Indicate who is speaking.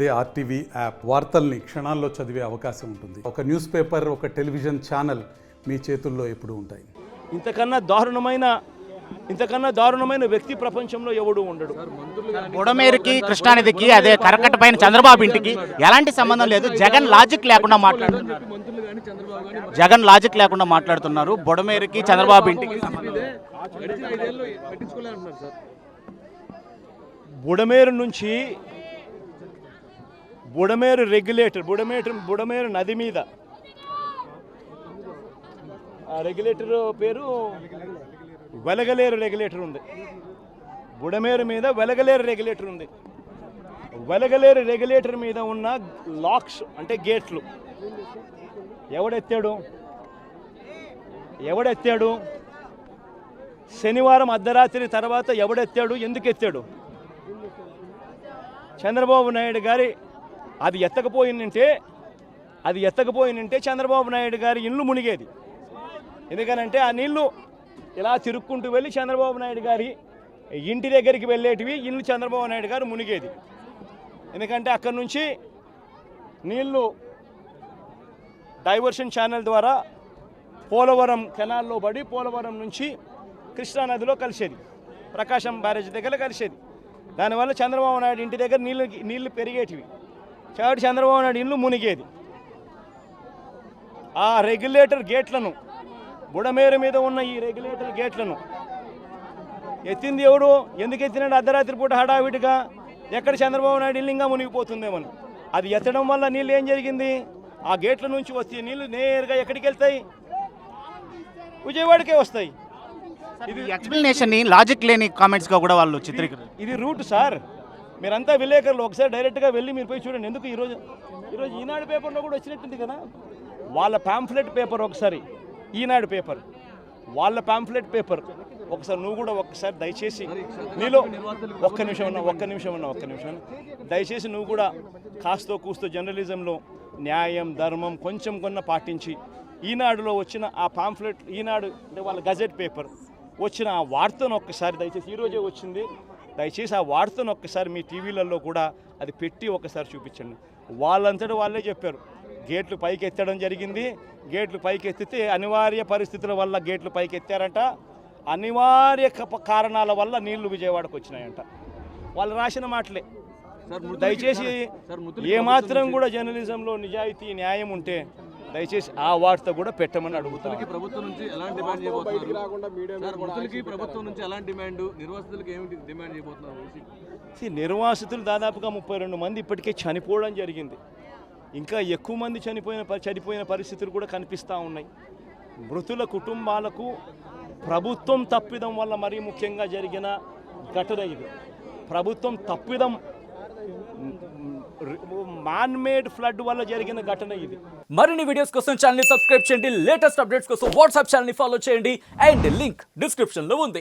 Speaker 1: అదే RTV app వార్తల్ని క్షణాల్లో చదివే అవకాశం ఉంటుంది. ఒక న్యూస్ పేపర్, ఒక టెలివిజన్ ఛానల్ మీ చేతుల్లో ఎప్పుడూ ఉంటాయి.
Speaker 2: ఇంతకన్నా దారుణమైన వ్యక్తి ప్రపంచంలో ఎవడు ఉండడు.
Speaker 3: బుడమేరుకి కృష్ణానదికి అదే కరకట్ట పైన చంద్రబాబు ఇంటికి ఎలాంటి సంబంధం లేదు. జగన్ లాజిక్ లేకుండా మాట్లాడుతున్నారు. బుడమేరుకి చంద్రబాబు ఇంటికి
Speaker 2: బుడమేరు నది మీద ఆ రెగ్యులేటర్ పేరు వెలగలేరు రెగ్యులేటర్ ఉంది. బుడమేరు మీద వెలగలేరు రెగ్యులేటర్ ఉంది. వెలగలేరు రెగ్యులేటర్ మీద ఉన్న లాక్స్ అంటే గేట్లు ఎవడెత్తాడు? శనివారం అర్ధరాత్రి తర్వాత ఎవడెత్తాడు? ఎందుకు ఎత్తాడు? చంద్రబాబు నాయుడు గారి అది ఎత్తకపోయిందంటే చంద్రబాబు నాయుడు గారి ఇల్లు మునిగేది. ఎందుకనంటే ఆ నీళ్లు ఇలా తిరుక్కుంటూ వెళ్ళి చంద్రబాబు నాయుడు గారి ఇంటి దగ్గరికి వెళ్ళేటివి, ఇల్లు చంద్రబాబు నాయుడు గారు మునిగేది. ఎందుకంటే అక్కడి నుంచి నీళ్లు డైవర్షన్ ఛానల్ ద్వారా పోలవరం కెనాల్లో పడి పోలవరం నుంచి కృష్ణానదిలో కలిసేది, ప్రకాశం బ్యారేజ్ దగ్గర కలిసేది. దానివల్ల చంద్రబాబు నాయుడు ఇంటి దగ్గర నీళ్లు పెరిగేటివి, కాబట్టి చంద్రబాబు నాయుడు ఇల్లు మునిగేది. ఆ రెగ్యులేటర్ గేట్లను, బుడమేరు మీద ఉన్న ఈ రెగ్యులేటర్ గేట్లను ఎత్తింది ఎవడు? ఎందుకు ఎత్తినాడు? అర్ధరాత్రి పూట హడావిడిగా ఎక్కడ చంద్రబాబు నాయుడు ఇల్లు ఇంకా మునిగిపోతుందేమని. అది ఎత్తడం వల్ల నీళ్ళు ఏం జరిగింది? ఆ గేట్ల నుంచి వచ్చే నీళ్లు నేరుగా ఎక్కడికి వెళ్తాయి? విజయవాడకే వస్తాయి.
Speaker 3: ఇది ఎక్స్ప్లెనేషన్ లాజిక్ లేని కామెంట్స్గా కూడా వాళ్ళు చిత్రీకరణ.
Speaker 2: ఇది రూట్ సార్. మీరంతా విలేకరులు ఒకసారి డైరెక్ట్గా వెళ్ళి మీరు పోయి చూడండి. ఎందుకు ఈరోజు ఈనాడు పేపర్లో కూడా వచ్చినట్టుంది కదా వాళ్ళ పాంఫ్లెట్ పేపర్. ఒకసారి ఈనాడు పేపర్, వాళ్ళ పాంఫ్లెట్ పేపర్ ఒకసారి నువ్వు కూడా ఒక్కసారి దయచేసి నీలో ఒక్క నిమిషం దయచేసి నువ్వు కూడా కాస్తో కూస్తో జర్నలిజంలో న్యాయం ధర్మం కొంచెం కొన్న పాటించి ఈనాడులో వచ్చిన ఆ పాంఫ్లెట్, ఈనాడు అంటే వాళ్ళ గజెట్ పేపర్ వచ్చిన ఆ వార్తను ఒక్కసారి దయచేసి, ఈరోజే వచ్చింది, దయచేసి ఆ వార్తను ఒక్కసారి మీ టీవీలలో కూడా అది పెట్టి ఒకసారి చూపించండి. వాళ్ళంతటా వాళ్ళే చెప్పారు గేట్లు పైకి ఎత్తడం జరిగింది. గేట్లు పైకి ఎత్తితే అనివార్య పరిస్థితుల వల్ల గేట్లు పైకి ఎత్తారంట. అనివార్య కారణాల వల్ల నీళ్లు విజయవాడకు వచ్చినాయంట. వాళ్ళు రాసిన మాటలే. దయచేసి ఏమాత్రం కూడా జర్నలిజంలో నిజాయితీ న్యాయం ఉంటే దయచేసి ఆ వార్త కూడా పెట్టమని అడుగుతాను.
Speaker 4: ప్రభుత్వం నుంచి ఎలాంటి డిమాండ్, నిర్వాసితులకు ఏమిటి డిమాండ్ చేయబోతున్నారు?
Speaker 2: నిర్వాసితులు దాదాపుగా 32 మంది ఇప్పటికే చనిపోవడం జరిగింది. ఇంకా ఎక్కువ మంది చనిపోయిన పరిస్థితులు కూడా కనిపిస్తూ ఉన్నాయి. మృతుల కుటుంబాలకు ప్రభుత్వం తప్పిదం వల్ల మరీ ముఖ్యంగా జరిగిన ఘటన ఇది. ప్రభుత్వం తప్పిదం, మ్యాన్మేడ్ ఫ్లడ్ వల్ల జరిగిన ఘటన ఇది.
Speaker 5: మరిన్ని వీడియోస్ కోసం ఛానల్ ని సబ్స్క్రైబ్ చేయండి. లేటెస్ట్ అప్డేట్స్ కోసం వాట్సాప్ ఛానల్ ని ఫాలో చేయండి. అండ్ లింక్ డిస్క్రిప్షన్ లో ఉంది.